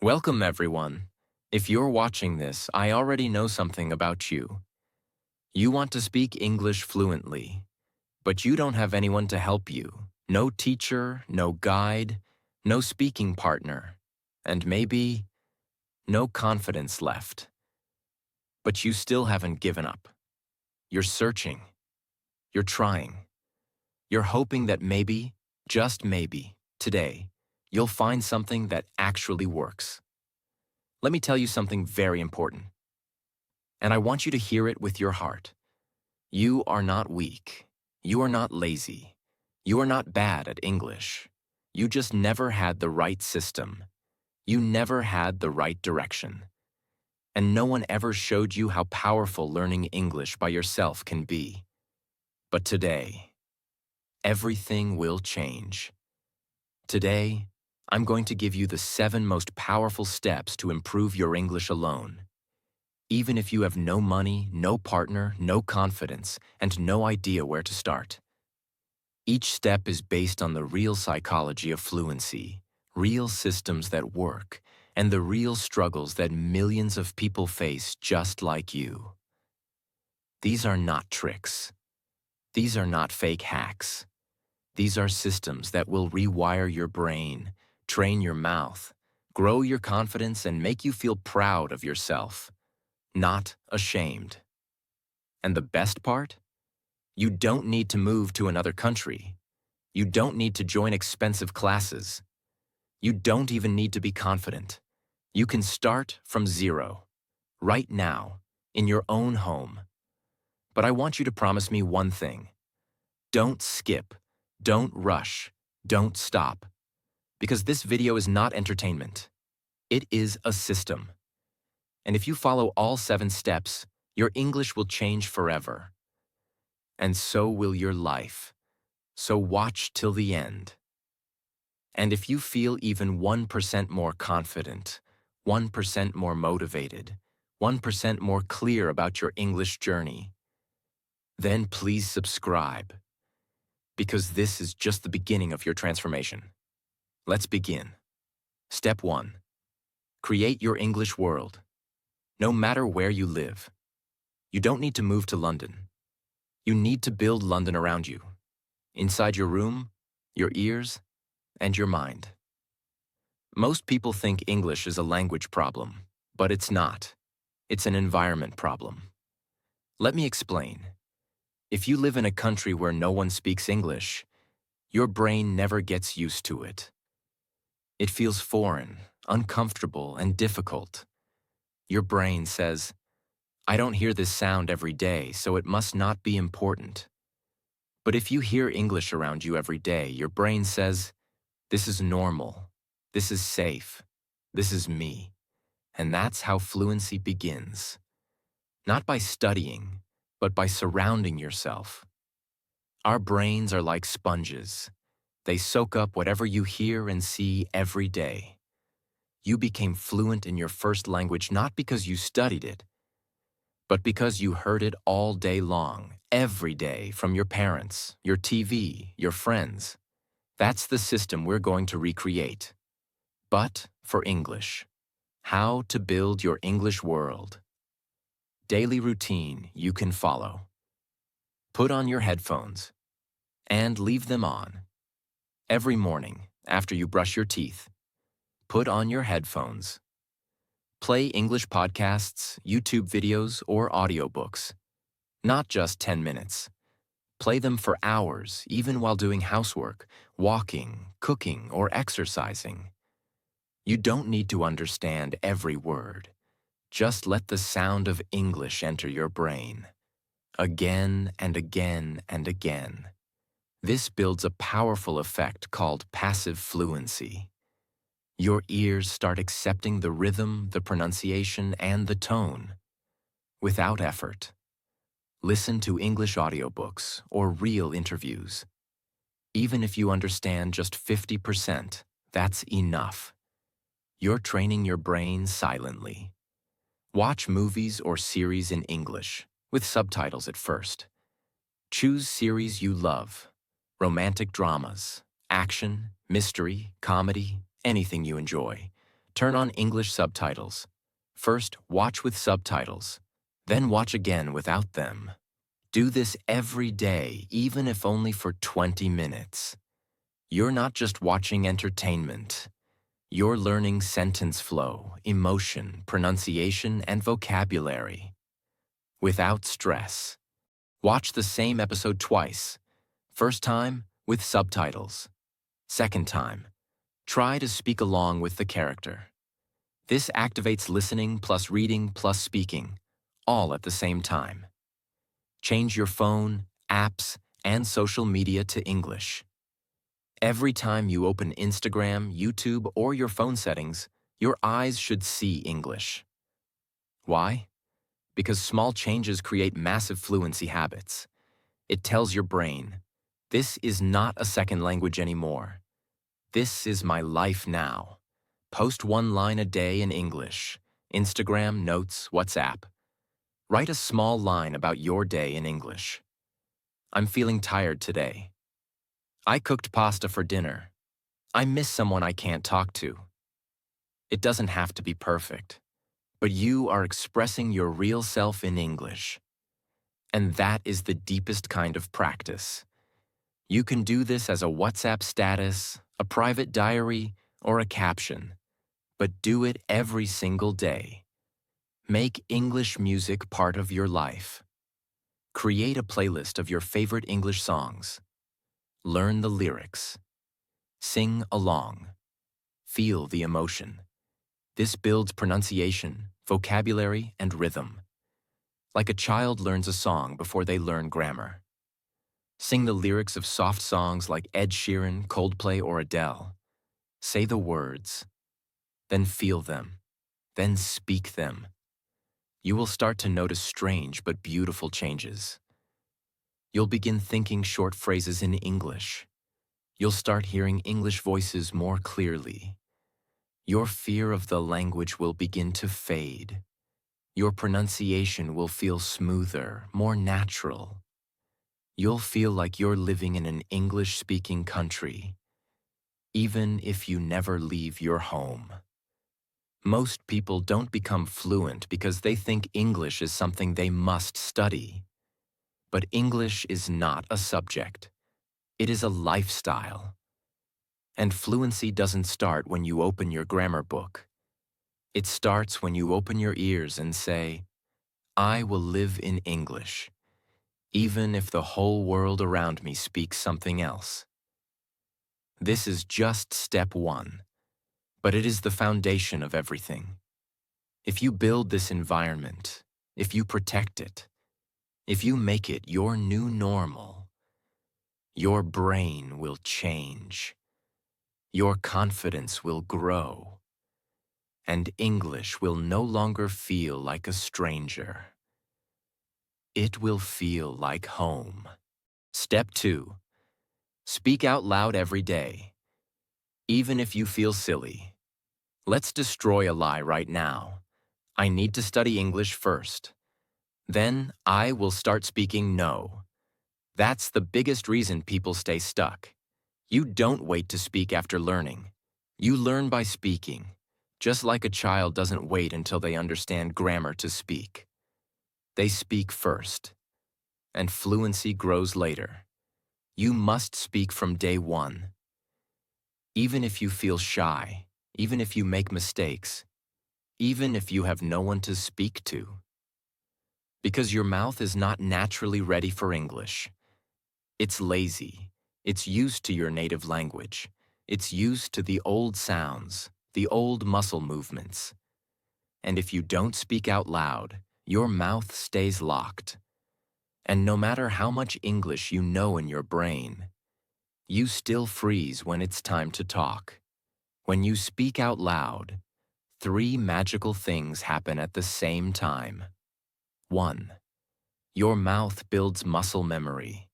Welcome, everyone. If you're watching this, I already know something about you. You want to speak English fluently, but you don't have anyone to help you. No teacher, no guide, no speaking partner, and maybe no confidence left. But you still haven't given up. You're searching. You're trying. You're hoping that maybe, just maybe, today, you'll find something that actually works. Let me tell you something very important, and I want you to hear it with your heart. You are not weak. You are not lazy. You are not bad at English. You just never had the right system. You never had the right direction. And no one ever showed you how powerful learning English by yourself can be. But today, everything will change. Today, I'm going to give you the 7 most powerful steps to improve your English alone. Even if you have no money, no partner, no confidence, and no idea where to start. Each step is based on the real psychology of fluency, real systems that work, and the real struggles that millions of people face just like you. These are not tricks. These are not fake hacks. These are systems that will rewire your brain, train your mouth, grow your confidence, and make you feel proud of yourself, not ashamed. And the best part? You don't need to move to another country. You don't need to join expensive classes. You don't even need to be confident. You can start from zero, right now, in your own home. But I want you to promise me one thing. Don't skip, don't rush, don't stop. Because this video is not entertainment. It is a system. And if you follow all 7 steps, your English will change forever. And so will your life. So watch till the end. And if you feel even 1% more confident, 1% more motivated, 1% more clear about your English journey, then please subscribe. Because this is just the beginning of your transformation. Let's begin. Step 1. Create your English world. No matter where you live. You don't need to move to London. You need to build London around you. Inside your room, your ears, and your mind. Most people think English is a language problem, but it's not. It's an environment problem. Let me explain. If you live in a country where no one speaks English, your brain never gets used to it. It feels foreign, uncomfortable, and difficult. Your brain says, I don't hear this sound every day, so it must not be important. But if you hear English around you every day, your brain says, this is normal, this is safe, this is me. And that's how fluency begins. Not by studying, but by surrounding yourself. Our brains are like sponges. They soak up whatever you hear and see every day. You became fluent in your first language not because you studied it, but because you heard it all day long, every day, from your parents, your TV, your friends. That's the system we're going to recreate. But for English. How to build your English world. Daily routine you can follow. Put on your headphones and leave them on. Every morning, after you brush your teeth, put on your headphones. Play English podcasts, YouTube videos, or audiobooks. Not just 10 minutes. Play them for hours, even while doing housework, walking, cooking, or exercising. You don't need to understand every word. Just let the sound of English enter your brain. Again and again and again. This builds a powerful effect called passive fluency. Your ears start accepting the rhythm, the pronunciation, and the tone. Without effort. Listen to English audiobooks or real interviews. Even if you understand just 50%, that's enough. You're training your brain silently. Watch movies or series in English, with subtitles at first. Choose series you love. Romantic dramas, action, mystery, comedy, anything you enjoy. Turn on English subtitles. First, watch with subtitles. Then watch again without them. Do this every day, even if only for 20 minutes. You're not just watching entertainment. You're learning sentence flow, emotion, pronunciation, and vocabulary. Without stress. Watch the same episode twice. First time, with subtitles. Second time, try to speak along with the character. This activates listening plus reading plus speaking, all at the same time. Change your phone, apps, and social media to English. Every time you open Instagram, YouTube, or your phone settings, your eyes should see English. Why? Because small changes create massive fluency habits. It tells your brain, this is not a second language anymore. This is my life now. Post 1 line a day in English. Instagram, notes, WhatsApp. Write a small line about your day in English. I'm feeling tired today. I cooked pasta for dinner. I miss someone I can't talk to. It doesn't have to be perfect, but you are expressing your real self in English. And that is the deepest kind of practice. You can do this as a WhatsApp status, a private diary, or a caption, but do it every single day. Make English music part of your life. Create a playlist of your favorite English songs. Learn the lyrics. Sing along. Feel the emotion. This builds pronunciation, vocabulary, and rhythm. Like a child learns a song before they learn grammar. Sing the lyrics of soft songs like Ed Sheeran, Coldplay, or Adele. Say the words. Then feel them. Then speak them. You will start to notice strange but beautiful changes. You'll begin thinking short phrases in English. You'll start hearing English voices more clearly. Your fear of the language will begin to fade. Your pronunciation will feel smoother, more natural. You'll feel like you're living in an English-speaking country, even if you never leave your home. Most people don't become fluent because they think English is something they must study. But English is not a subject. It is a lifestyle. And fluency doesn't start when you open your grammar book. It starts when you open your ears and say, I will live in English, even if the whole world around me speaks something else. This is just step 1, but it is the foundation of everything. If you build this environment, if you protect it, if you make it your new normal, your brain will change. Your confidence will grow. And English will no longer feel like a stranger. It will feel like home. Step 2. Speak out loud every day. Even if you feel silly. Let's destroy a lie right now. I need to study English first. Then I will start speaking no. That's the biggest reason people stay stuck. You don't wait to speak after learning. You learn by speaking, just like a child doesn't wait until they understand grammar to speak. They speak first, and fluency grows later. You must speak from day 1. Even if you feel shy, even if you make mistakes, even if you have no one to speak to. Because your mouth is not naturally ready for English. It's lazy. It's used to your native language. It's used to the old sounds, the old muscle movements. And if you don't speak out loud, your mouth stays locked. And no matter how much English you know in your brain, you still freeze when it's time to talk. When you speak out loud, 3 magical things happen at the same time. 1. Your mouth builds muscle memory.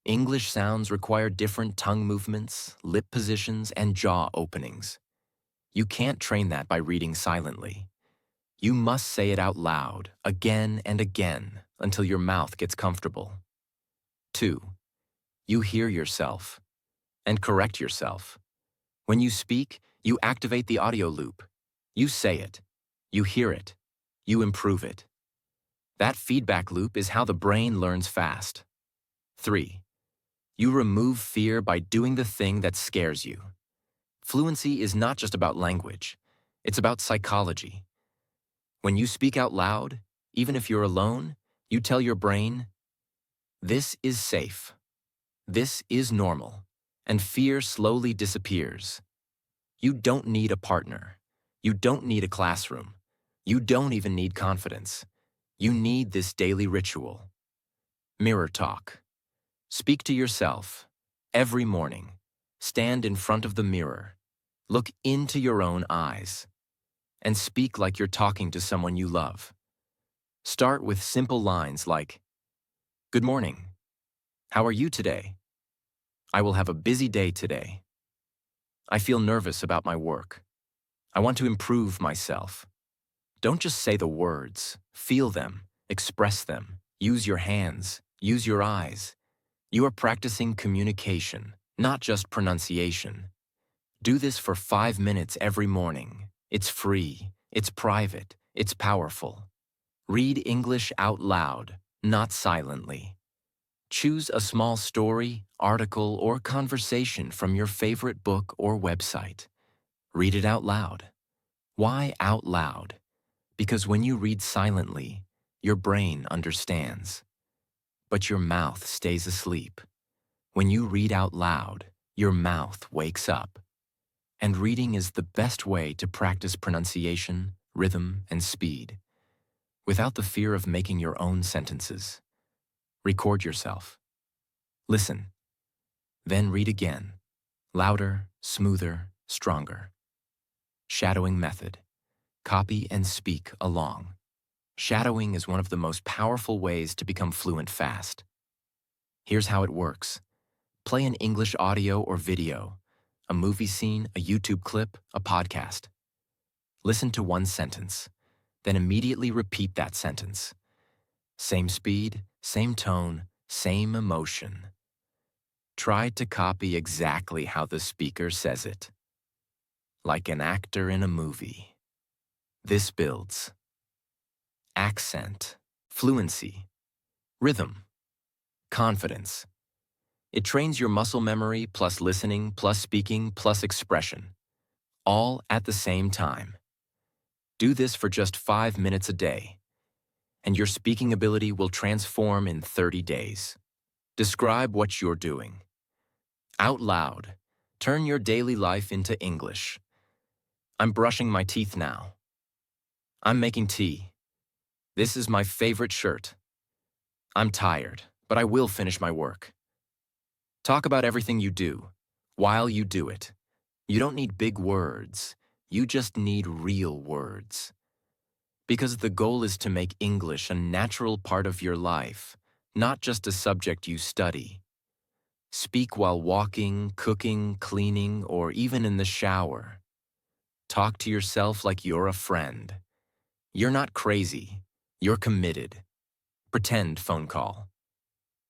English sounds require different tongue movements, lip positions, and jaw openings. You can't train that by reading silently. You must say it out loud, again and again, until your mouth gets comfortable. 2. You hear yourself and correct yourself. When you speak, you activate the audio loop. You say it, you hear it, you improve it. That feedback loop is how the brain learns fast. 3. You remove fear by doing the thing that scares you. Fluency is not just about language, it's about psychology. When you speak out loud, even if you're alone, you tell your brain, this is safe, this is normal, and fear slowly disappears. You don't need a partner. You don't need a classroom. You don't even need confidence. You need this daily ritual. Mirror talk. Speak to yourself every morning. Stand in front of the mirror. Look into your own eyes. And speak like you're talking to someone you love. Start with simple lines like, "Good morning. How are you today? I will have a busy day today. I feel nervous about my work. I want to improve myself." Don't just say the words. Feel them. Express them. Use your hands. Use your eyes. You are practicing communication, not just pronunciation. Do this for 5 minutes every morning. It's free. It's private. It's powerful. Read English out loud, not silently. Choose a small story, article, or conversation from your favorite book or website. Read it out loud. Why out loud? Because when you read silently, your brain understands. But your mouth stays asleep. When you read out loud, your mouth wakes up. And reading is the best way to practice pronunciation, rhythm, and speed, without the fear of making your own sentences. Record yourself. Listen. Then read again. Louder, smoother, stronger. Shadowing method. Copy and speak along. Shadowing is one of the most powerful ways to become fluent fast. Here's how it works. Play an English audio or video, a movie scene, a YouTube clip, a podcast. Listen to one sentence, then immediately repeat that sentence. Same speed, same tone, same emotion. Try to copy exactly how the speaker says it, like an actor in a movie. This builds accent, fluency, rhythm, confidence. It trains your muscle memory plus listening plus speaking plus expression, all at the same time. Do this for just 5 minutes a day, and your speaking ability will transform in 30 days. Describe what you're doing. Out loud, turn your daily life into English. I'm brushing my teeth now. I'm making tea. This is my favorite shirt. I'm tired, but I will finish my work. Talk about everything you do, while you do it. You don't need big words. You just need real words. Because the goal is to make English a natural part of your life, not just a subject you study. Speak while walking, cooking, cleaning, or even in the shower. Talk to yourself like you're a friend. You're not crazy. You're committed. Pretend phone call.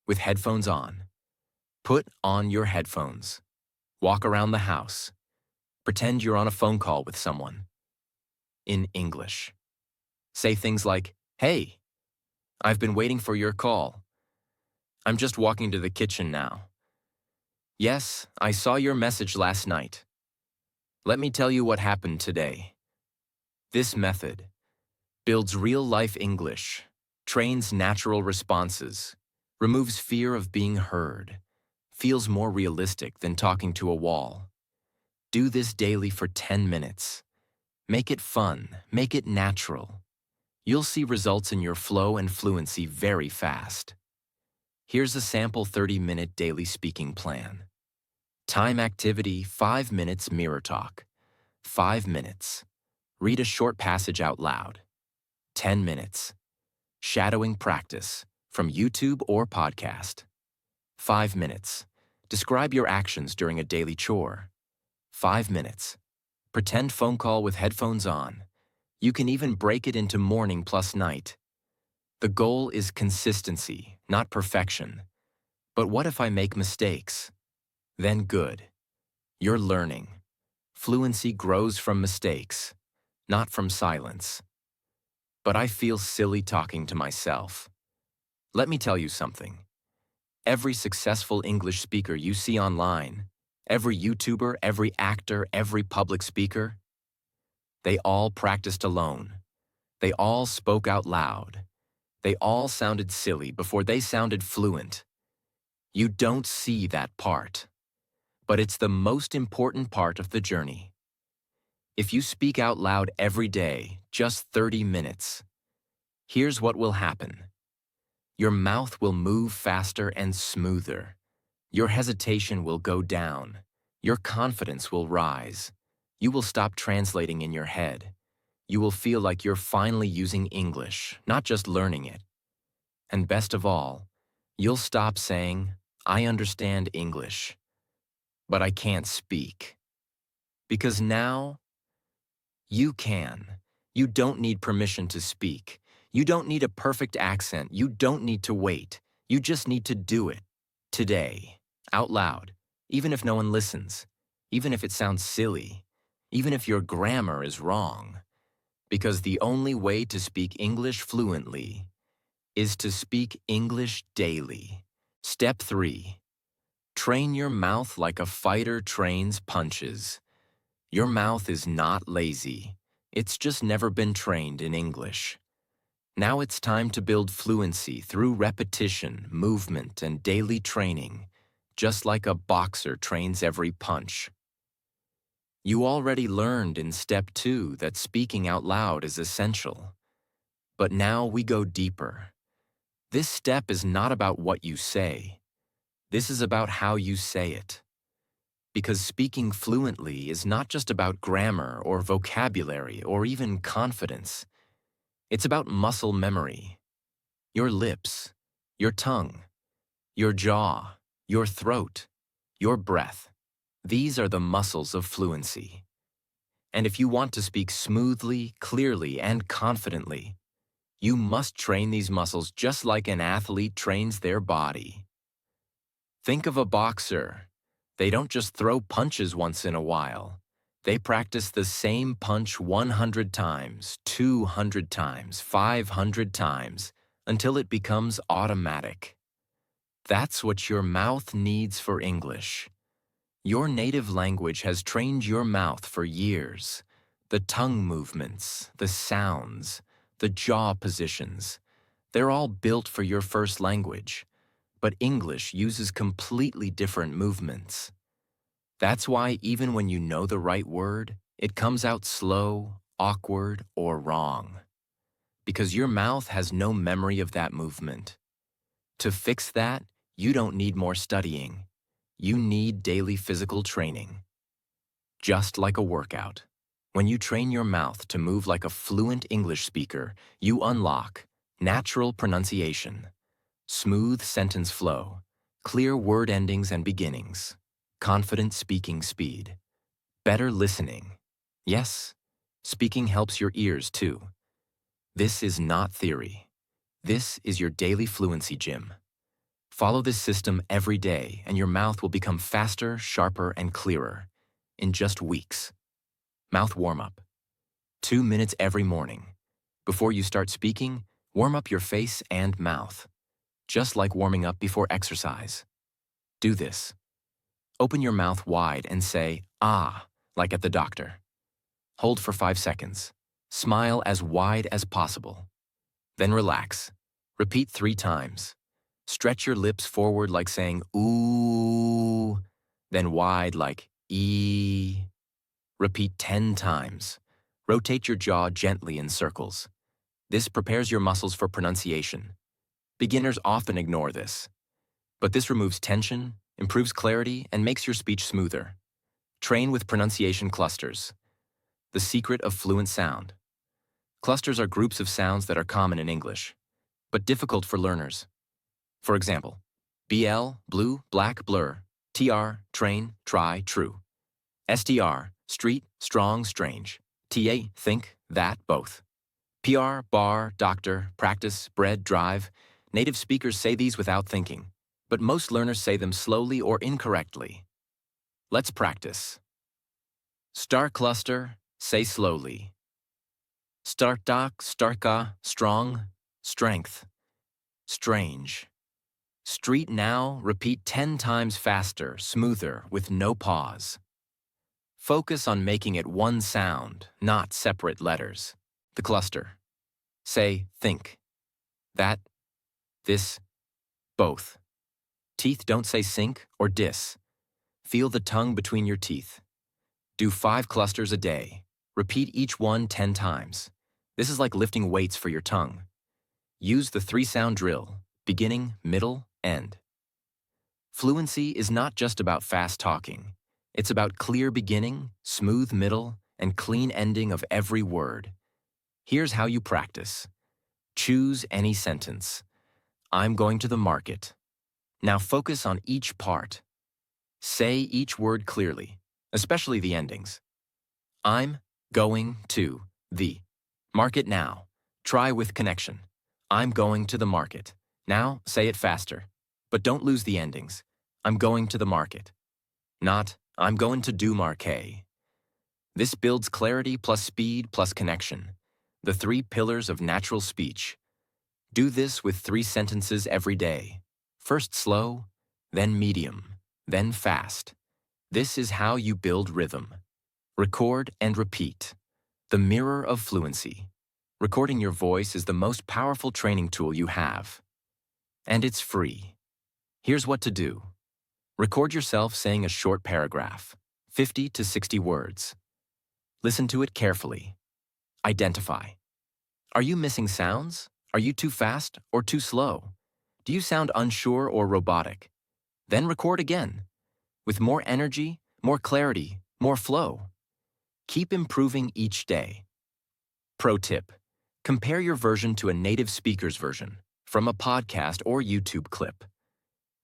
With headphones on. Put on your headphones. Walk around the house. Pretend you're on a phone call with someone. In English. Say things like, "Hey, I've been waiting for your call. I'm just walking to the kitchen now. Yes, I saw your message last night. Let me tell you what happened today." This method builds real-life English, trains natural responses, removes fear of being heard, feels more realistic than talking to a wall. Do this daily for 10 minutes. Make it fun, make it natural. You'll see results in your flow and fluency very fast. Here's a sample 30-minute daily speaking plan. Time activity, 5 minutes mirror talk. 5 minutes. Read a short passage out loud. 10 minutes. Shadowing practice from YouTube or podcast. 5 minutes. Describe your actions during a daily chore. 5 minutes. Pretend phone call with headphones on. You can even break it into morning plus night. The goal is consistency, not perfection. But what if I make mistakes? Then good. You're learning. Fluency grows from mistakes, not from silence. But I feel silly talking to myself. Let me tell you something. Every successful English speaker you see online, every YouTuber, every actor, every public speaker, they all practiced alone. They all spoke out loud. They all sounded silly before they sounded fluent. You don't see that part. But it's the most important part of the journey. If you speak out loud every day, just 30 minutes, here's what will happen. Your mouth will move faster and smoother. Your hesitation will go down. Your confidence will rise. You will stop translating in your head. You will feel like you're finally using English, not just learning it. And best of all, you'll stop saying, "I understand English, but I can't speak." Because now, you can. You don't need permission to speak. You don't need a perfect accent. You don't need to wait. You just need to do it. Today. Out loud. Even if no one listens. Even if it sounds silly. Even if your grammar is wrong. Because the only way to speak English fluently is to speak English daily. Step 3. Train your mouth like a fighter trains punches. Your mouth is not lazy. It's just never been trained in English. Now it's time to build fluency through repetition, movement, and daily training, just like a boxer trains every punch. You already learned in Step 2 that speaking out loud is essential. But now we go deeper. This step is not about what you say. This is about how you say it. Because speaking fluently is not just about grammar or vocabulary or even confidence. It's about muscle memory. Your lips, your tongue, your jaw, your throat, your breath. These are the muscles of fluency. And if you want to speak smoothly, clearly, and confidently, you must train these muscles just like an athlete trains their body. Think of a boxer. They don't just throw punches once in a while. They practice the same punch 100 times, 200 times, 500 times, until it becomes automatic. That's what your mouth needs for English. Your native language has trained your mouth for years. The tongue movements, the sounds, the jaw positions, they're all built for your first language. But English uses completely different movements. That's why even when you know the right word, it comes out slow, awkward, or wrong. Because your mouth has no memory of that movement. To fix that, you don't need more studying. You need daily physical training. Just like a workout. When you train your mouth to move like a fluent English speaker, you unlock natural pronunciation, smooth sentence flow, clear word endings and beginnings, confident speaking speed, better listening. Yes, speaking helps your ears too. This is not theory. This is your daily fluency gym. Follow this system every day and your mouth will become faster, sharper, and clearer in just weeks. Mouth warm-up. 2 minutes every morning. Before you start speaking, warm up your face and mouth, just like warming up before exercise. Do this. Open your mouth wide and say, "Ah," like at the doctor. Hold for 5 seconds. Smile as wide as possible. Then relax. Repeat 3 times. Stretch your lips forward like saying, "Ooh," then wide like, "ee." Repeat 10 times. Rotate your jaw gently in circles. This prepares your muscles for pronunciation. Beginners often ignore this. But this removes tension, improves clarity, and makes your speech smoother. Train with pronunciation clusters. The secret of fluent sound. Clusters are groups of sounds that are common in English, but difficult for learners. For example, BL, blue, black, blur, TR, train, try, true. STR, street, strong, strange. TA, think, that, both. PR, bar, doctor, practice, bread, drive. Native speakers say these without thinking, but most learners say them slowly or incorrectly. Let's practice. Star cluster, say slowly. Startak, starka, strong, strength, strange. Street now, repeat 10 times faster, smoother, with no pause. Focus on making it one sound, not separate letters. The cluster. Say, think. That, this, both. Teeth don't say sink or dis. Feel the tongue between your teeth. Do 5 clusters a day. Repeat each one 10 times. This is like lifting weights for your tongue. Use the 3-sound drill, beginning, middle, end. Fluency is not just about fast talking. It's about clear beginning, smooth middle, and clean ending of every word. Here's how you practice. Choose any sentence. I'm going to the market. Now focus on each part. Say each word clearly, especially the endings. I'm going to the market now. Try with connection. I'm going to the market. Now say it faster, but don't lose the endings. I'm going to the market. Not, I'm going to do marquet. This builds clarity plus speed plus connection, the 3 pillars of natural speech. Do this with 3 sentences every day. First slow, then medium, then fast. This is how you build rhythm. Record and repeat. The mirror of fluency. Recording your voice is the most powerful training tool you have. And it's free. Here's what to do. Record yourself saying a short paragraph, 50 to 60 words. Listen to it carefully. Identify. Are you missing sounds? Are you too fast or too slow? Do you sound unsure or robotic? Then record again. With more energy, more clarity, more flow. Keep improving each day. Pro tip. Compare your version to a native speaker's version, from a podcast or YouTube clip.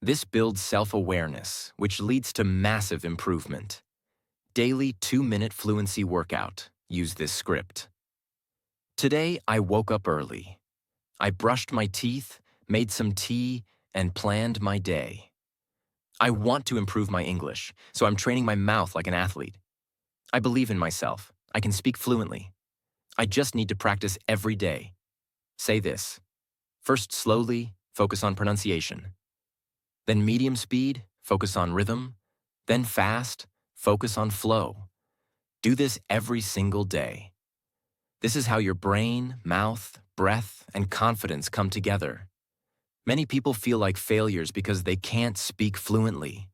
This builds self-awareness, which leads to massive improvement. Daily 2-minute fluency workout. Use this script. Today, I woke up early. I brushed my teeth, made some tea, and planned my day. I want to improve my English, so I'm training my mouth like an athlete. I believe in myself. I can speak fluently. I just need to practice every day. Say this. First slowly, focus on pronunciation. Then medium speed, focus on rhythm. Then fast, focus on flow. Do this every single day. This is how your brain, mouth, breath, and confidence come together. Many people feel like failures because they can't speak fluently.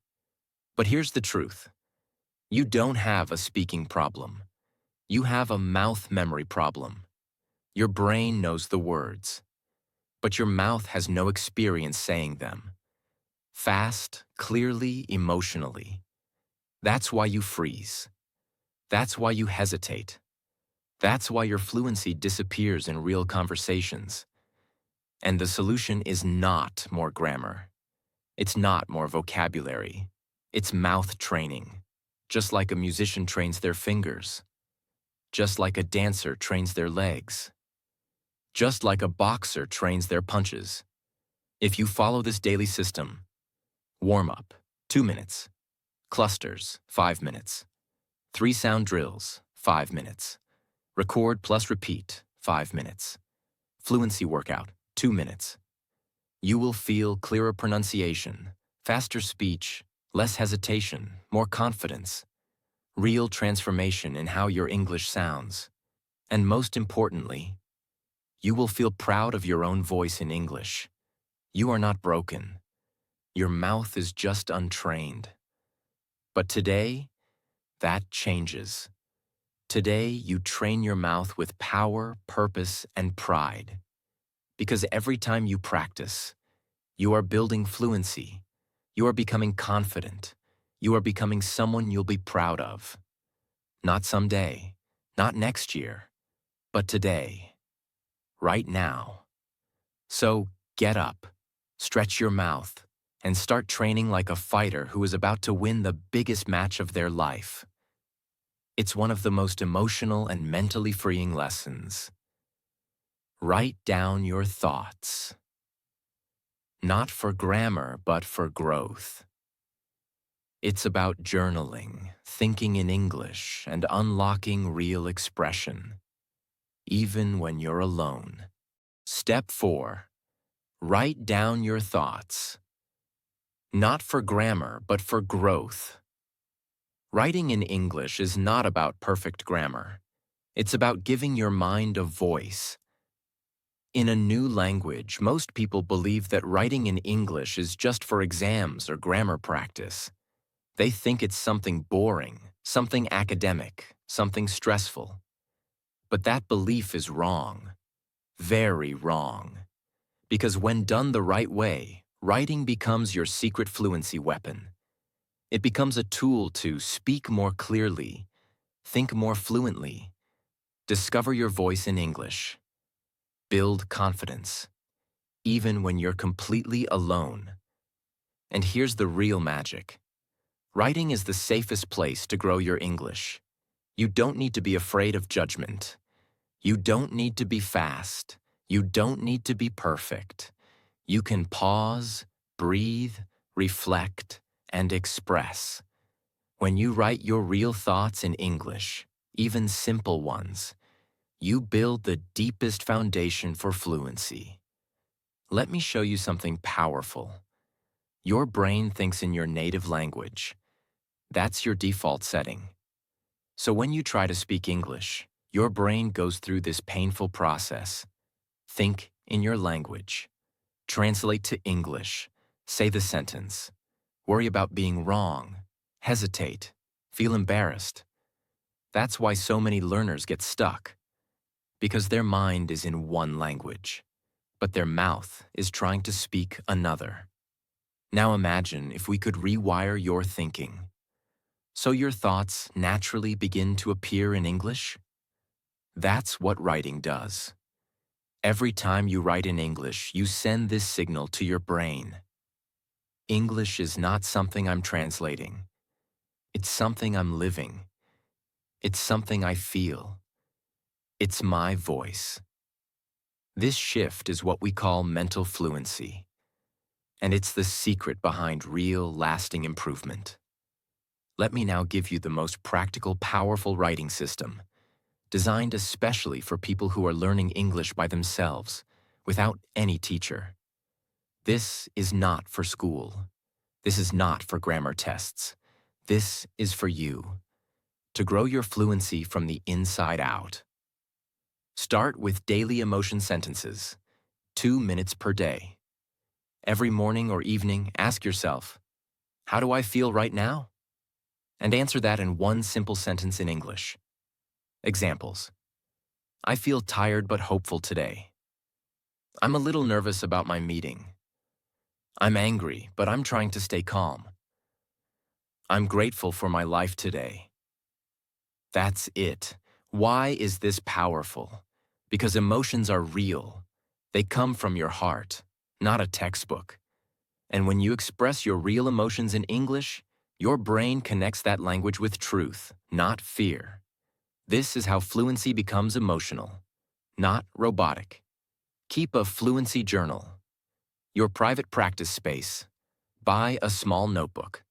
But here's the truth. You don't have a speaking problem. You have a mouth memory problem. Your brain knows the words, but your mouth has no experience saying them. Fast, clearly, emotionally. That's why you freeze. That's why you hesitate. That's why your fluency disappears in real conversations. And the solution is not more grammar. It's not more vocabulary. It's mouth training, just like a musician trains their fingers, just like a dancer trains their legs, just like a boxer trains their punches. If you follow this daily system, warm-up, 2 minutes. Clusters, 5 minutes. 3-sound drills, 5 minutes. Record plus repeat, 5 minutes. Fluency workout, 2 minutes. You will feel clearer pronunciation, faster speech, less hesitation, more confidence, real transformation in how your English sounds. And most importantly, you will feel proud of your own voice in English. You are not broken. Your mouth is just untrained. But today, that changes. Today, you train your mouth with power, purpose, and pride. Because every time you practice, you are building fluency. You are becoming confident. You are becoming someone you'll be proud of. Not someday, not next year, but today, right now. So get up, stretch your mouth, and start training like a fighter who is about to win the biggest match of their life. It's one of the most emotional and mentally freeing lessons. Write down your thoughts. Not for grammar, but for growth. It's about journaling, thinking in English, and unlocking real expression. even when you're alone. Step 4. Write down your thoughts. Not for grammar, but for growth. Writing in English is not about perfect grammar. It's about giving your mind a voice. In a new language, most people believe that writing in English is just for exams or grammar practice. They think it's something boring, something academic, something stressful. But that belief is wrong. Very wrong. Because when done the right way, writing becomes your secret fluency weapon. It becomes a tool to speak more clearly, think more fluently, discover your voice in English, build confidence, even when you're completely alone. And here's the real magic. Writing is the safest place to grow your English. You don't need to be afraid of judgment. You don't need to be fast. You don't need to be perfect. You can pause, breathe, reflect, and express. When you write your real thoughts in English, even simple ones, you build the deepest foundation for fluency. Let me show you something powerful. Your brain thinks in your native language. That's your default setting. So when you try to speak English, your brain goes through this painful process. Think in your language. Translate to English. Say the sentence. Worry about being wrong. Hesitate. Feel embarrassed. That's why so many learners get stuck. Because their mind is in one language, but their mouth is trying to speak another. Now imagine if we could rewire your thinking. So your thoughts naturally begin to appear in English? That's what writing does. Every time you write in English, you send this signal to your brain. English is not something I'm translating. It's something I'm living. It's something I feel. It's my voice. This shift is what we call mental fluency. And it's the secret behind real, lasting improvement. Let me now give you the most practical, powerful writing system, designed especially for people who are learning English by themselves, without any teacher. This is not for school. This is not for grammar tests. This is for you, to grow your fluency from the inside out. Start with daily emotion sentences, 2 minutes per day. Every morning or evening, ask yourself, how do I feel right now? And answer that in one simple sentence in English. Examples. I feel tired but hopeful today. I'm a little nervous about my meeting. I'm angry, but I'm trying to stay calm. I'm grateful for my life today. That's it. Why is this powerful? Because emotions are real. They come from your heart, not a textbook. And when you express your real emotions in English, your brain connects that language with truth, not fear. This is how fluency becomes emotional, not robotic. Keep a fluency journal. Your private practice space. Buy a small notebook.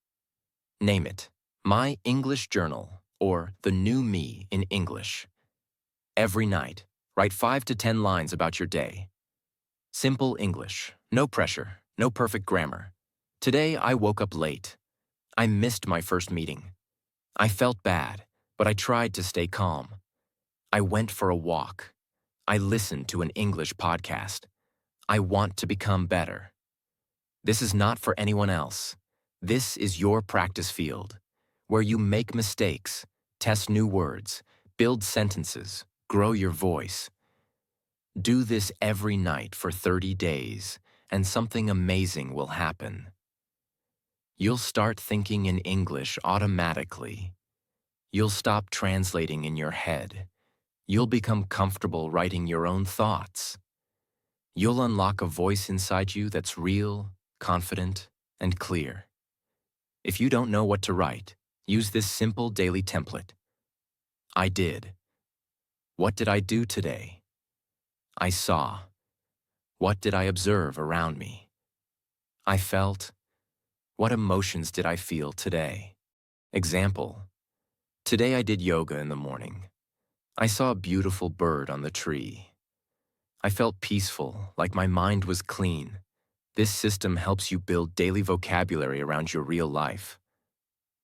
Name it My English Journal or The New Me in English. Every night, write 5 to 10 lines about your day. Simple English, no pressure, no perfect grammar. Today I woke up late. I missed my first meeting. I felt bad, but I tried to stay calm. I went for a walk. I listened to an English podcast. I want to become better. This is not for anyone else. This is your practice field, where you make mistakes, test new words, build sentences, grow your voice. Do this every night for 30 days, and something amazing will happen. You'll start thinking in English automatically. You'll stop translating in your head. You'll become comfortable writing your own thoughts. You'll unlock a voice inside you that's real, confident, and clear. If you don't know what to write, use this simple daily template. I did. What did I do today? I saw. What did I observe around me? I felt. What emotions did I feel today? Example. Today I did yoga in the morning. I saw a beautiful bird on the tree. I felt peaceful, like my mind was clean. This system helps you build daily vocabulary around your real life,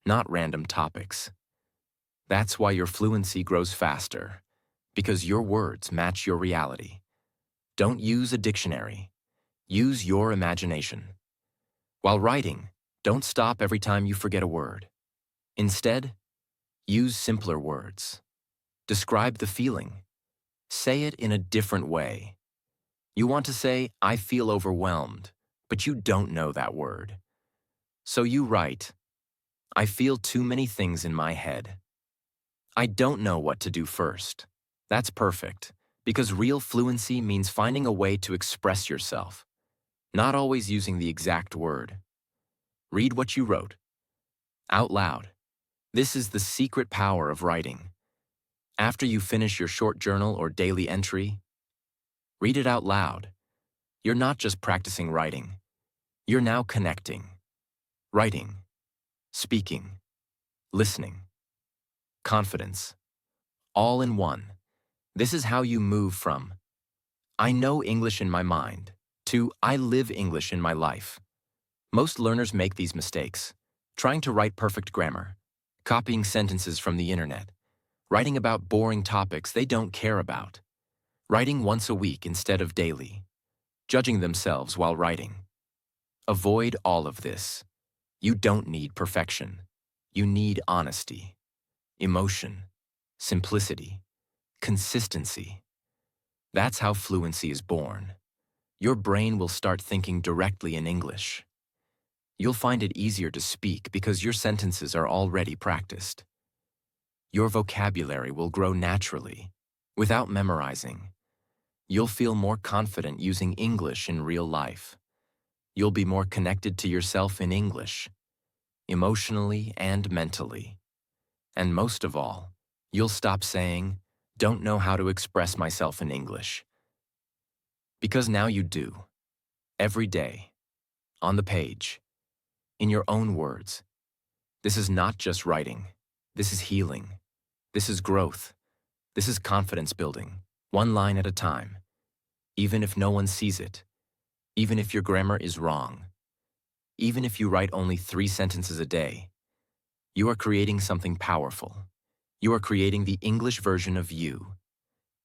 not random topics. That's why your fluency grows faster, because your words match your reality. Don't use a dictionary. Use your imagination. While writing, don't stop every time you forget a word. Instead, use simpler words. Describe the feeling. Say it in a different way. You want to say, I feel overwhelmed, but you don't know that word. So you write, I feel too many things in my head. I don't know what to do first. That's perfect, because real fluency means finding a way to express yourself, not always using the exact word. Read what you wrote, out loud. This is the secret power of writing. After you finish your short journal or daily entry, read it out loud. You're not just practicing writing. You're now connecting. Writing, speaking, listening, confidence, all in one. This is how you move from, I know English in my mind, to I live English in my life. Most learners make these mistakes, trying to write perfect grammar, copying sentences from the internet, writing about boring topics they don't care about, writing once a week instead of daily, judging themselves while writing. Avoid all of this. You don't need perfection. You need honesty, emotion, simplicity, consistency. That's how fluency is born. Your brain will start thinking directly in English. You'll find it easier to speak because your sentences are already practiced. Your vocabulary will grow naturally, without memorizing. You'll feel more confident using English in real life. You'll be more connected to yourself in English, emotionally and mentally. And most of all, you'll stop saying, don't know how to express myself in English. Because now you do. Every day. On the page. In your own words. This is not just writing. This is healing. This is growth. This is confidence building, one line at a time. Even if no one sees it. Even if your grammar is wrong. Even if you write only 3 sentences a day. You are creating something powerful. You are creating the English version of you.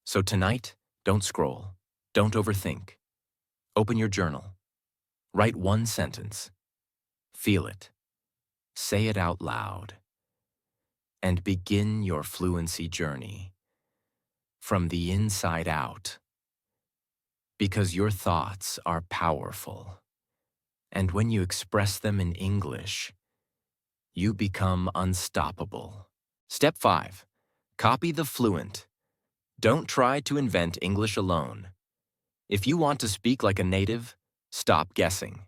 So tonight, don't scroll. Don't overthink. Open your journal. Write 1 sentence. Feel it. Say it out loud. And begin your fluency journey. From the inside out. Because your thoughts are powerful. And when you express them in English, you become unstoppable. Step 5. Copy the fluent. Don't try to invent English alone. If you want to speak like a native, stop guessing.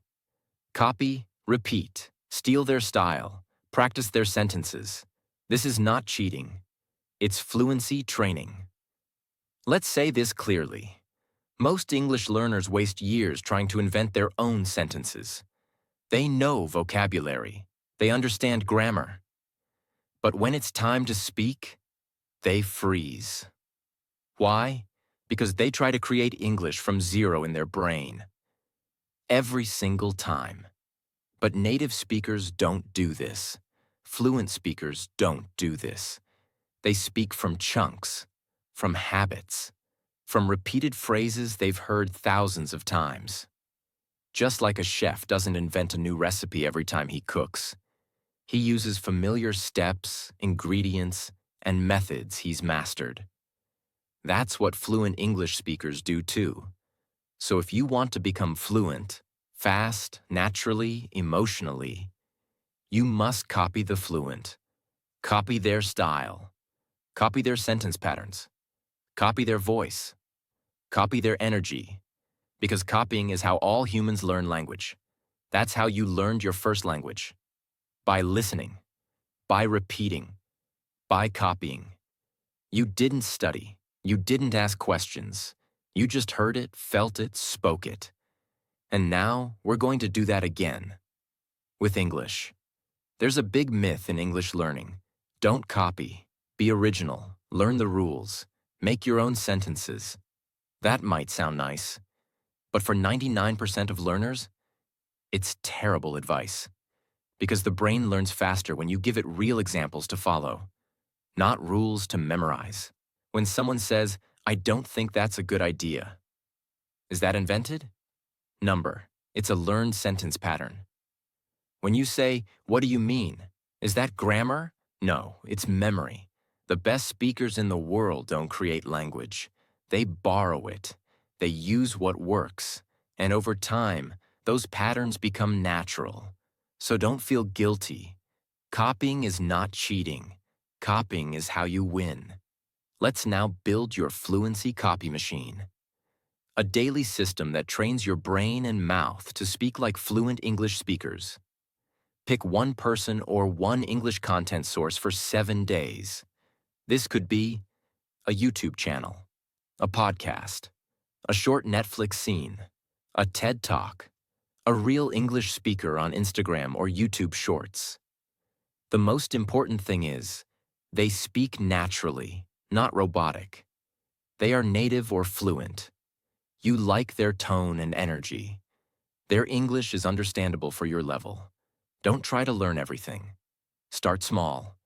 Copy, repeat, steal their style, practice their sentences. This is not cheating. It's fluency training. Let's say this clearly. Most English learners waste years trying to invent their own sentences. They know vocabulary. They understand grammar. But when it's time to speak, they freeze. Why? Because they try to create English from zero in their brain. Every single time. But native speakers don't do this. Fluent speakers don't do this. They speak from chunks, from habits, from repeated phrases they've heard thousands of times. Just like a chef doesn't invent a new recipe every time he cooks. He uses familiar steps, ingredients, and methods he's mastered. That's what fluent English speakers do too. So if you want to become fluent, fast, naturally, emotionally, you must copy the fluent. Copy their style. Copy their sentence patterns. Copy their voice. Copy their energy. Because copying is how all humans learn language. That's how you learned your first language. By listening. By repeating. By copying. You didn't study. You didn't ask questions. You just heard it, felt it, spoke it. And now we're going to do that again. With English. There's a big myth in English learning. Don't copy. Be original. Learn the rules. Make your own sentences. That might sound nice, but for 99% of learners, it's terrible advice. Because the brain learns faster when you give it real examples to follow, not rules to memorize. When someone says, "I don't think that's a good idea," is that invented? Number. It's a learned sentence pattern. When you say, "What do you mean?" Is that grammar? No, it's memory. The best speakers in the world don't create language. They borrow it. They use what works. And over time, those patterns become natural. So don't feel guilty. Copying is not cheating. Copying is how you win. Let's now build your fluency copy machine. A daily system that trains your brain and mouth to speak like fluent English speakers. Pick one person or one English content source for 7 days. This could be a YouTube channel, a podcast, a short Netflix scene, a TED Talk, a real English speaker on Instagram or YouTube Shorts. The most important thing is, they speak naturally, not robotic. They are native or fluent. You like their tone and energy. Their English is understandable for your level. Don't try to learn everything. Start small.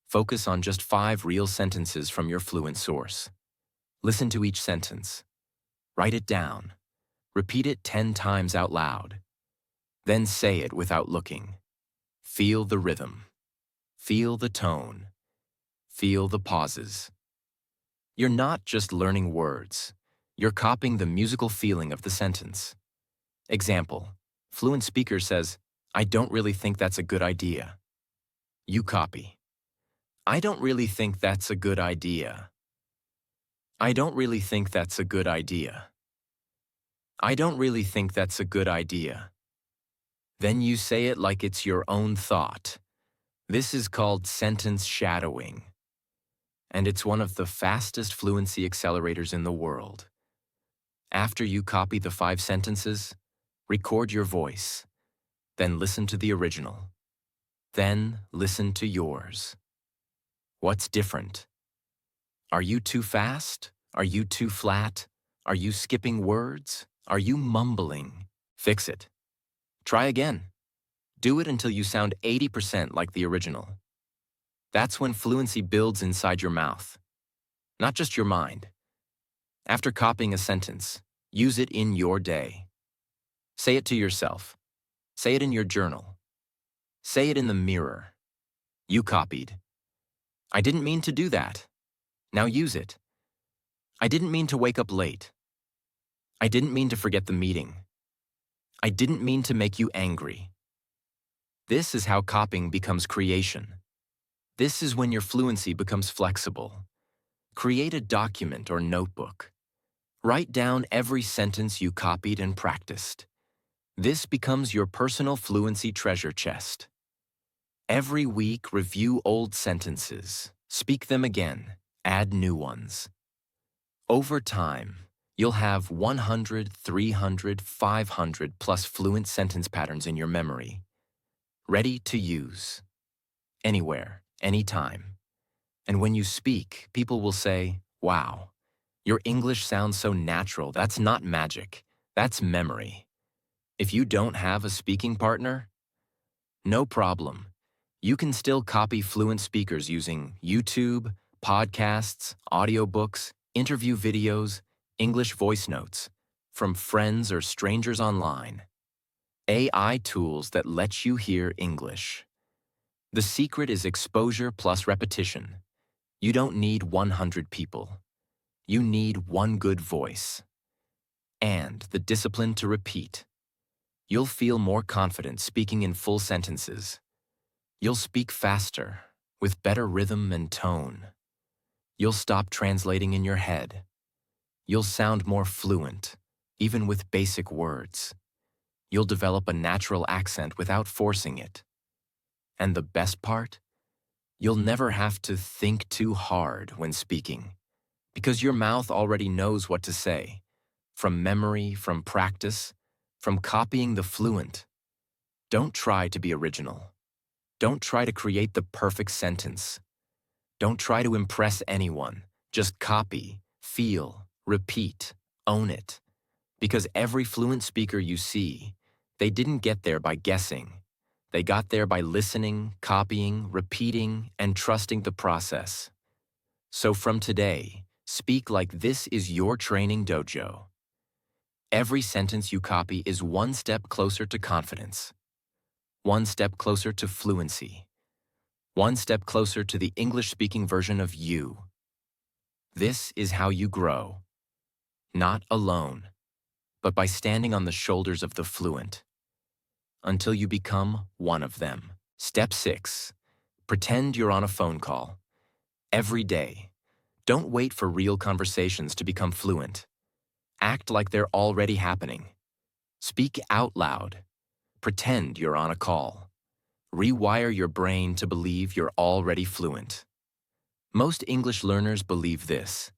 Focus on just 5 real sentences from your fluent source. Listen to each sentence. Write it down. Repeat it 10 times out loud. Then say it without looking. Feel the rhythm. Feel the tone. Feel the pauses. You're not just learning words. You're copying the musical feeling of the sentence. Example, fluent speaker says, "I don't really think that's a good idea." You copy. "I don't really think that's a good idea." "I don't really think that's a good idea." "I don't really think that's a good idea." Then you say it like it's your own thought. This is called sentence shadowing. And it's one of the fastest fluency accelerators in the world. After you copy the 5 sentences, record your voice. Then listen to the original. Then listen to yours. What's different? Are you too fast? Are you too flat? Are you skipping words? Are you mumbling? Fix it. Try again. Do it until you sound 80% like the original. That's when fluency builds inside your mouth, not just your mind. After copying a sentence, use it in your day. Say it to yourself. Say it in your journal. Say it in the mirror. You copied. "I didn't mean to do that." Now use it. "I didn't mean to wake up late." "I didn't mean to forget the meeting." "I didn't mean to make you angry." This is how copying becomes creation. This is when your fluency becomes flexible. Create a document or notebook. Write down every sentence you copied and practiced. This becomes your personal fluency treasure chest. Every week, review old sentences. Speak them again. Add new ones. Over time, you'll have 100, 300, 500 plus fluent sentence patterns in your memory, ready to use. Anywhere, anytime. And when you speak, people will say, "Wow, your English sounds so natural." That's not magic. That's memory. If you don't have a speaking partner, no problem. You can still copy fluent speakers using YouTube, podcasts, audiobooks, interview videos, English voice notes, from friends or strangers online. AI tools that let you hear English. The secret is exposure plus repetition. You don't need 100 people. You need one good voice. And the discipline to repeat. You'll feel more confident speaking in full sentences. You'll speak faster, with better rhythm and tone. You'll stop translating in your head. You'll sound more fluent, even with basic words. You'll develop a natural accent without forcing it. And the best part? You'll never have to think too hard when speaking, because your mouth already knows what to say, from memory, from practice, from copying the fluent. Don't try to be original. Don't try to create the perfect sentence. Don't try to impress anyone. Just copy, feel, repeat, own it. Because every fluent speaker you see, they didn't get there by guessing. They got there by listening, copying, repeating, and trusting the process. So from today, speak like this is your training dojo. Every sentence you copy is one step closer to confidence, one step closer to fluency, one step closer to the English-speaking version of you. This is how you grow, not alone, but by standing on the shoulders of the fluent, until you become one of them. Step 6. Pretend you're on a phone call. Every day. Don't wait for real conversations to become fluent. Act like they're already happening. Speak out loud. Pretend you're on a call. Rewire your brain to believe you're already fluent. Most English learners believe this.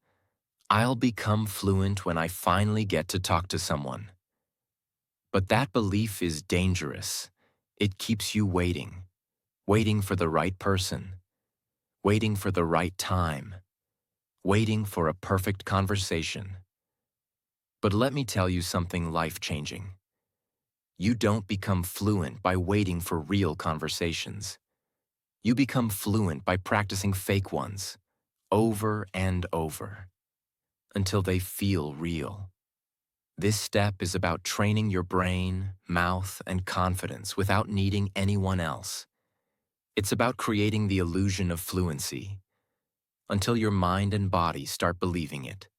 I'll become fluent when I finally get to talk to someone. But that belief is dangerous. It keeps you waiting. Waiting for the right person. Waiting for the right time. Waiting for a perfect conversation. But let me tell you something life-changing. You don't become fluent by waiting for real conversations. You become fluent by practicing fake ones, over and over, until they feel real. This step is about training your brain, mouth, and confidence without needing anyone else. It's about creating the illusion of fluency, until your mind and body start believing it.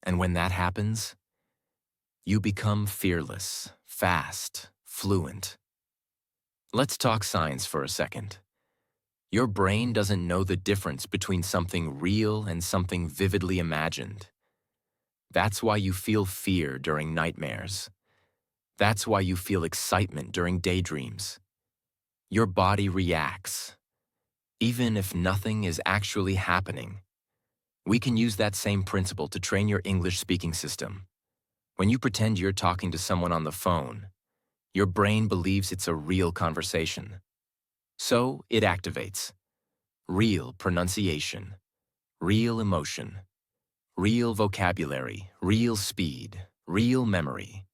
And when that happens, you become fearless, fast, fluent. Let's talk science for a second. Your brain doesn't know the difference between something real and something vividly imagined. That's why you feel fear during nightmares. That's why you feel excitement during daydreams. Your body reacts, even if nothing is actually happening. We can use that same principle to train your English speaking system. When you pretend you're talking to someone on the phone, your brain believes it's a real conversation. So it activates. Real pronunciation, real emotion, real vocabulary, real speed, real memory.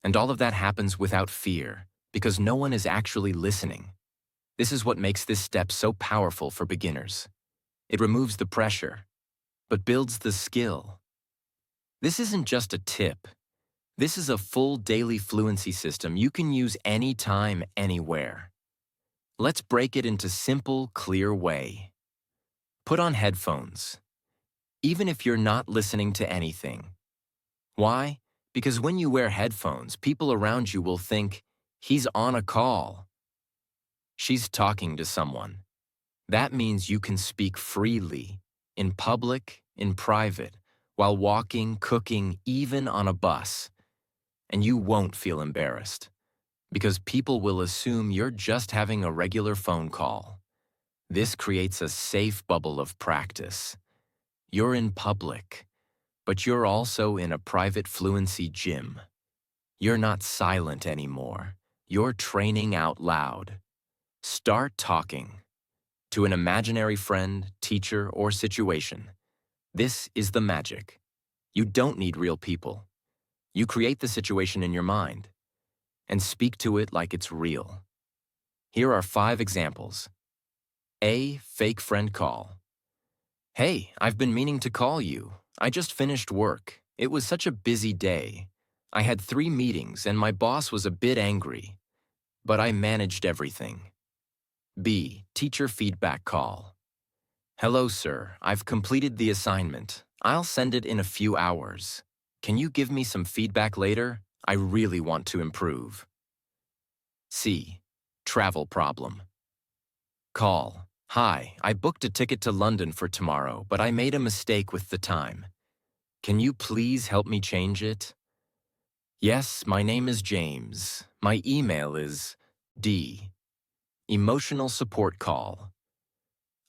And all of that happens without fear, because no one is actually listening. This is what makes this step so powerful for beginners. It removes the pressure, but builds the skill. This isn't just a tip. This is a full daily fluency system you can use anytime, anywhere. Let's break it into simple, clear way. Put on headphones, even if you're not listening to anything. Why? Because when you wear headphones, people around you will think, he's on a call. She's talking to someone. That means you can speak freely, in public, in private, while walking, cooking, even on a bus. And you won't feel embarrassed, because people will assume you're just having a regular phone call. This creates a safe bubble of practice. You're in public, but you're also in a private fluency gym. You're not silent anymore. You're training out loud. Start talking to an imaginary friend, teacher, or situation. This is the magic. You don't need real people. You create the situation in your mind and speak to it like it's real. Here are 5 examples. A fake friend call. Hey, I've been meaning to call you. I just finished work. It was such a busy day. I had 3 meetings and my boss was a bit angry, but I managed everything. B teacher feedback call. Hello, sir. I've completed the assignment. I'll send it in a few hours. Can you give me some feedback later? I really want to improve. C travel problem. Call. Hi, I booked a ticket to London for tomorrow, but I made a mistake with the time. Can you please help me change it? Yes, my name is James. My email is D. Emotional support call.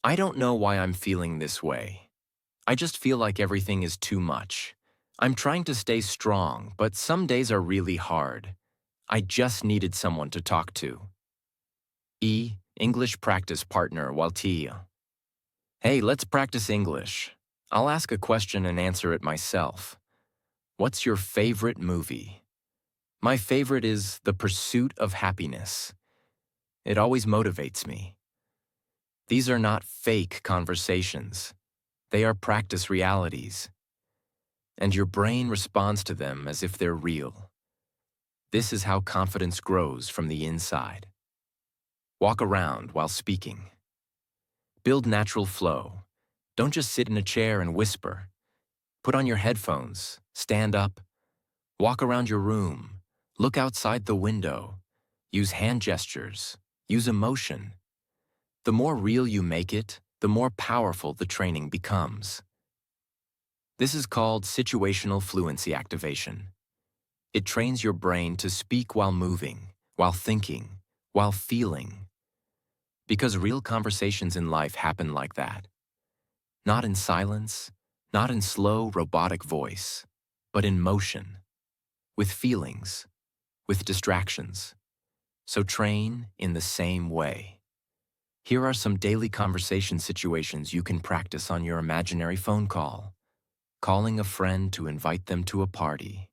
I don't know why I'm feeling this way. I just feel like everything is too much. I'm trying to stay strong, but some days are really hard. I just needed someone to talk to. E. English practice partner Waltia. Hey, let's practice English. I'll ask a question and answer it myself. What's your favorite movie? My favorite is The Pursuit of Happiness. It always motivates me. These are not fake conversations. They are practice realities. And your brain responds to them as if they're real. This is how confidence grows from the inside. Walk around while speaking. Build natural flow. Don't just sit in a chair and whisper. Put on your headphones, stand up, walk around your room, look outside the window, use hand gestures, use emotion. The more real you make it, the more powerful the training becomes. This is called situational fluency activation. It trains your brain to speak while moving, while thinking, while feeling. Because real conversations in life happen like that. Not in silence, not in slow, robotic voice, but in motion, with feelings, with distractions. So train in the same way. Here are some daily conversation situations you can practice on your imaginary phone call. Calling a friend to invite them to a party.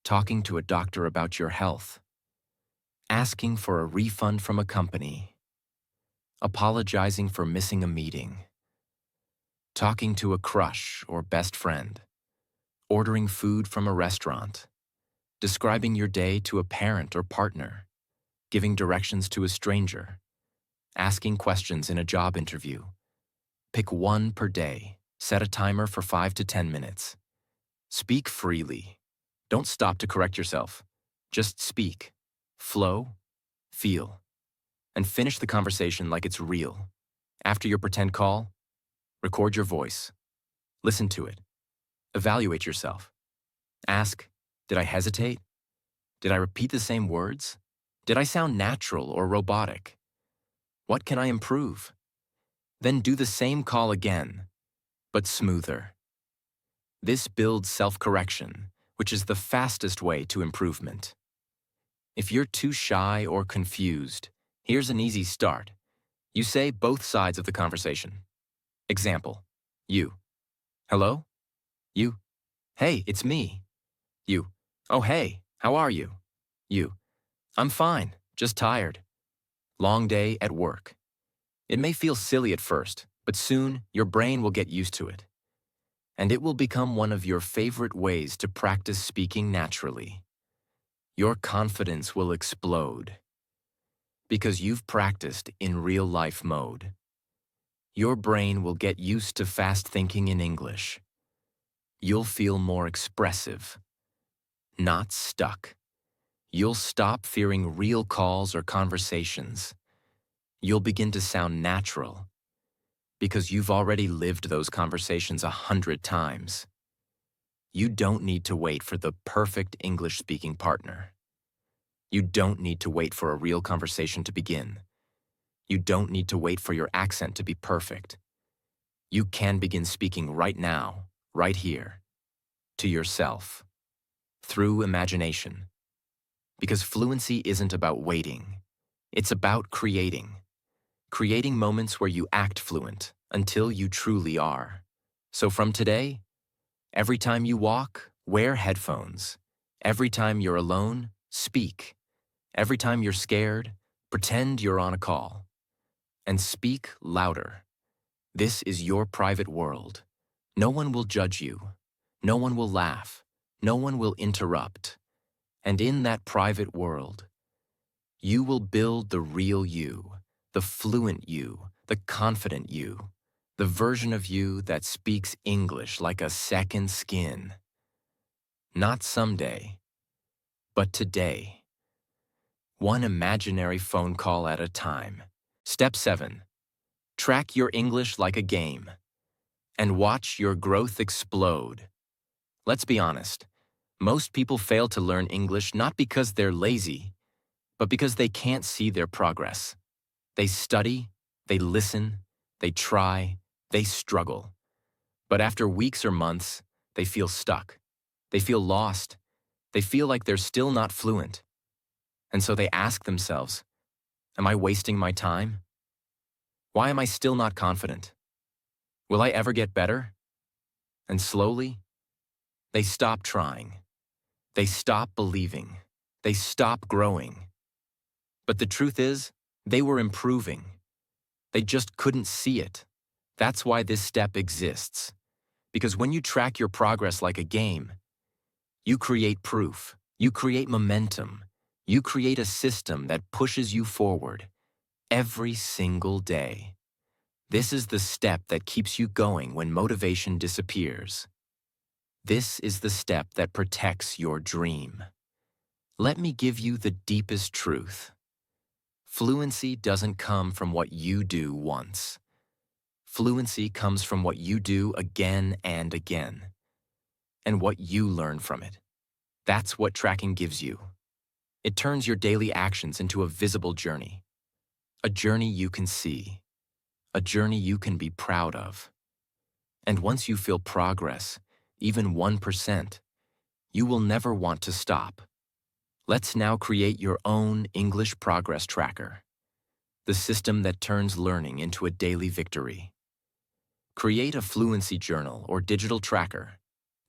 Talking to a doctor about your health. Asking for a refund from a company. Apologizing for missing a meeting. Talking to a crush or best friend. Ordering food from a restaurant. Describing your day to a parent or partner. Giving directions to a stranger. Asking questions in a job interview. Pick one per day. Set a timer for 5 to 10 minutes. Speak freely. Don't stop to correct yourself. Just speak. Flow. Feel. And finish the conversation like it's real. After your pretend call, record your voice. Listen to it. Evaluate yourself. Ask, did I hesitate? Did I repeat the same words? Did I sound natural or robotic? What can I improve? Then do the same call again, but smoother. This builds self-correction, which is the fastest way to improvement. If you're too shy or confused, here's an easy start. You say both sides of the conversation. Example, you. Hello? You. Hey, it's me. You. Oh, hey, how are you? You. I'm fine, just tired. Long day at work. It may feel silly at first, but soon your brain will get used to it. And it will become one of your favorite ways to practice speaking naturally. Your confidence will explode because you've practiced in real-life mode. Your brain will get used to fast thinking in English. You'll feel more expressive, not stuck. You'll stop fearing real calls or conversations. You'll begin to sound natural because you've already lived those conversations 100 times. You don't need to wait for the perfect English-speaking partner. You don't need to wait for a real conversation to begin. You don't need to wait for your accent to be perfect. You can begin speaking right now, right here, to yourself, through imagination. Because fluency isn't about waiting. It's about creating. Creating moments where you act fluent until you truly are. So from today, every time you walk, wear headphones. Every time you're alone, speak. Every time you're scared, pretend you're on a call. And speak louder. This is your private world. No one will judge you. No one will laugh. No one will interrupt. And in that private world, you will build the real you, the fluent you, the confident you, the version of you that speaks English like a second skin. Not someday, but today. One imaginary phone call at a time. Step 7. Track your English like a game. And watch your growth explode. Let's be honest. Most people fail to learn English not because they're lazy, but because they can't see their progress. They study, they listen, they try, they struggle. But after weeks or months, they feel stuck. They feel lost. They feel like they're still not fluent. And so they ask themselves, am I wasting my time? Why am I still not confident? Will I ever get better? And slowly, they stop trying. They stop believing. They stop growing. But the truth is, they were improving. They just couldn't see it. That's why this step exists. Because when you track your progress like a game, you create proof, you create momentum, you create a system that pushes you forward every single day. This is the step that keeps you going when motivation disappears. This is the step that protects your dream. Let me give you the deepest truth. Fluency doesn't come from what you do once. Fluency comes from what you do again and again, and what you learn from it. That's what tracking gives you. It turns your daily actions into a visible journey. A journey you can see. A journey you can be proud of. And once you feel progress, even 1%, you will never want to stop. Let's now create your own English progress tracker, the system that turns learning into a daily victory. Create a fluency journal or digital tracker.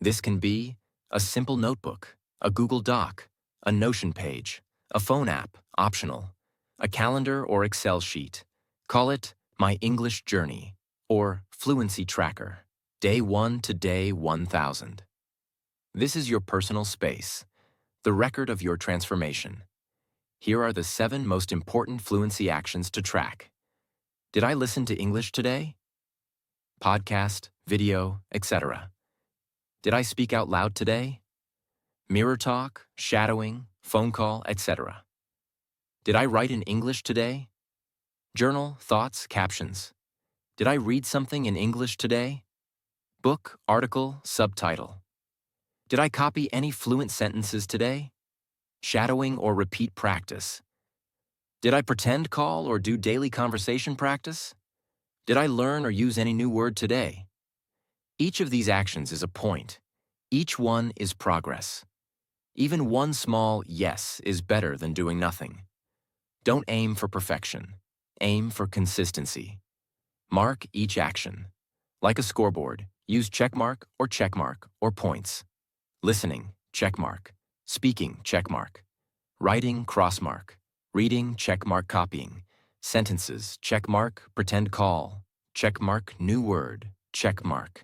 This can be a simple notebook, a Google Doc, a Notion page, a phone app, optional, a calendar or Excel sheet. Call it My English Journey or Fluency Tracker, Day 1 to Day 1000. This is your personal space, the record of your transformation. Here are the 7 most important fluency actions to track. Did I listen to English today? Podcast, video, etc. Did I speak out loud today? Mirror talk, shadowing, phone call, etc. Did I write in English today? Journal, thoughts, captions. Did I read something in English today? Book, article, subtitle. Did I copy any fluent sentences today? Shadowing or repeat practice. Did I pretend call or do daily conversation practice? Did I learn or use any new word today? Each of these actions is a point. Each one is progress. Even one small yes is better than doing nothing. Don't aim for perfection. Aim for consistency. Mark each action. Like a scoreboard, use checkmark or points. Listening, checkmark. Speaking, checkmark. Writing, crossmark. Reading, checkmark copying. Sentences, checkmark pretend call. Checkmark new word, checkmark.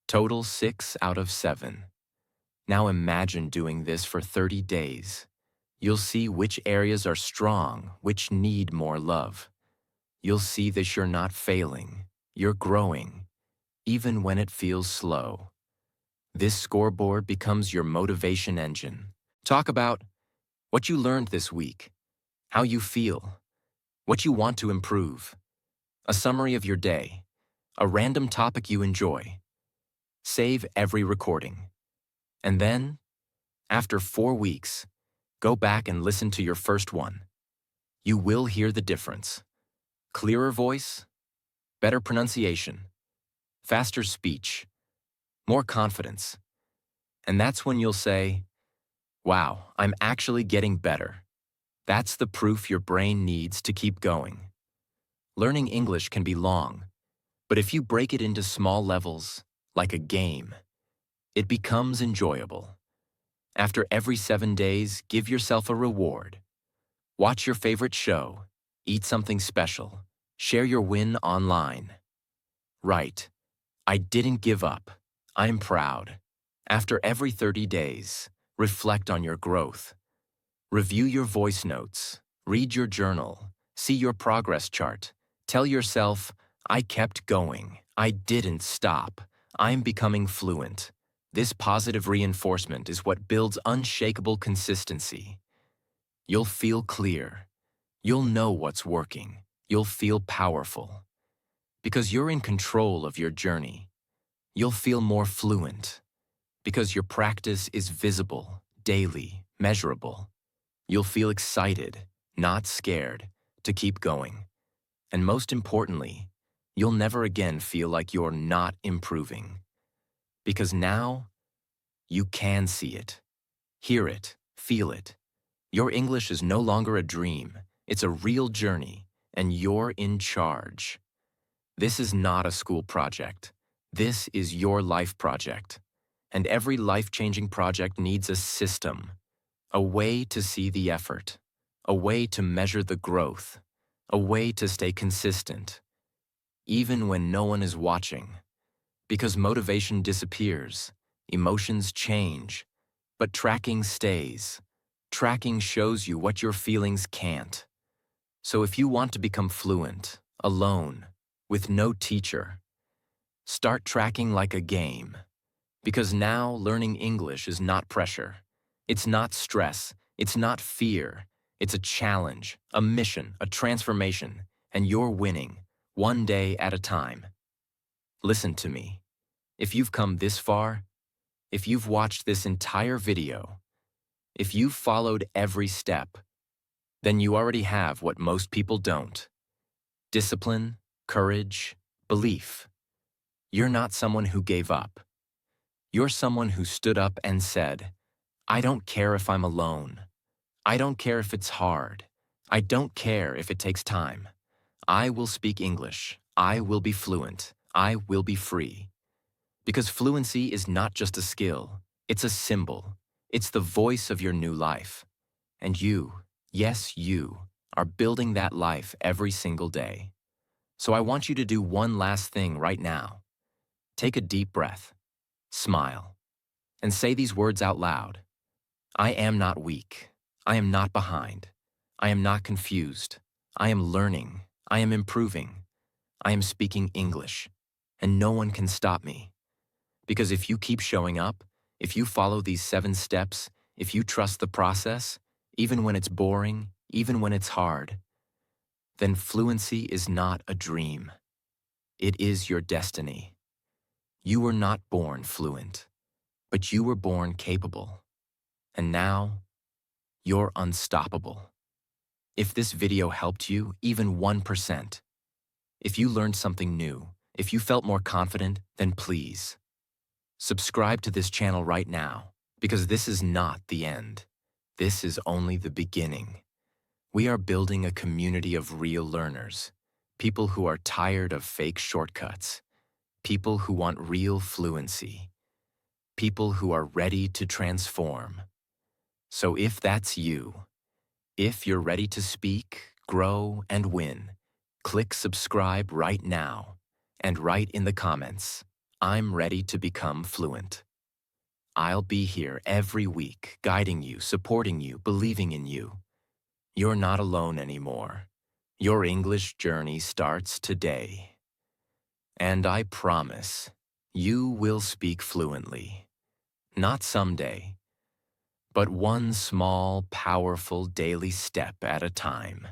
Total 6 out of 7. Now imagine doing this for 30 days. You'll see which areas are strong, which need more love. You'll see that you're not failing, you're growing, even when it feels slow. This scoreboard becomes your motivation engine. Talk about what you learned this week, how you feel, what you want to improve, a summary of your day, a random topic you enjoy. Save every recording. And then, after 4 weeks, go back and listen to your first one. You will hear the difference. Clearer voice, better pronunciation, faster speech, more confidence. And that's when you'll say, wow, I'm actually getting better. That's the proof your brain needs to keep going. Learning English can be long, but if you break it into small levels, like a game, it becomes enjoyable. After every 7 days, give yourself a reward. Watch your favorite show, eat something special, share your win online. Write, I didn't give up. I'm proud. After every 30 days, reflect on your growth. Review your voice notes, read your journal, see your progress chart. Tell yourself, I kept going. I didn't stop. I'm becoming fluent. This positive reinforcement is what builds unshakable consistency. You'll feel clear. You'll know what's working. You'll feel powerful. Because you're in control of your journey. You'll feel more fluent. Because your practice is visible, daily, measurable. You'll feel excited, not scared, to keep going. And most importantly, you'll never again feel like you're not improving. Because now, you can see it, hear it, feel it. Your English is no longer a dream, it's a real journey, and you're in charge. This is not a school project. This is your life project. And every life-changing project needs a system, a way to see the effort, a way to measure the growth, a way to stay consistent, even when no one is watching. Because motivation disappears, emotions change, but tracking stays. Tracking shows you what your feelings can't. So if you want to become fluent, alone, with no teacher, start tracking like a game. Because now learning English is not pressure. It's not stress. It's not fear. It's a challenge, a mission, a transformation, and you're winning, one day at a time. Listen to me. If you've come this far, if you've watched this entire video, if you've followed every step, then you already have what most people don't. Discipline, courage, belief. You're not someone who gave up. You're someone who stood up and said, I don't care if I'm alone. I don't care if it's hard. I don't care if it takes time. I will speak English. I will be fluent. I will be free. Because fluency is not just a skill. It's a symbol. It's the voice of your new life. And you, yes, you, are building that life every single day. So I want you to do one last thing right now. Take a deep breath, smile, and say these words out loud. I am not weak. I am not behind. I am not confused. I am learning. I am improving. I am speaking English, and no one can stop me. Because if you keep showing up, if you follow these 7 steps, if you trust the process, even when it's boring, even when it's hard, then fluency is not a dream. It is your destiny. You were not born fluent, but you were born capable. And now, you're unstoppable. If this video helped you, even 1%, if you learned something new, if you felt more confident, then please, subscribe to this channel right now, because this is not the end. This is only the beginning. We are building a community of real learners, people who are tired of fake shortcuts, people who want real fluency, people who are ready to transform. So if that's you, if you're ready to speak, grow, and win, click subscribe right now and write in the comments, I'm ready to become fluent. I'll be here every week, guiding you, supporting you, believing in you. You're not alone anymore. Your English journey starts today. And I promise, you will speak fluently. Not someday, but one small, powerful daily step at a time.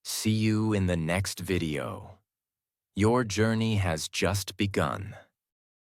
See you in the next video. Your journey has just begun.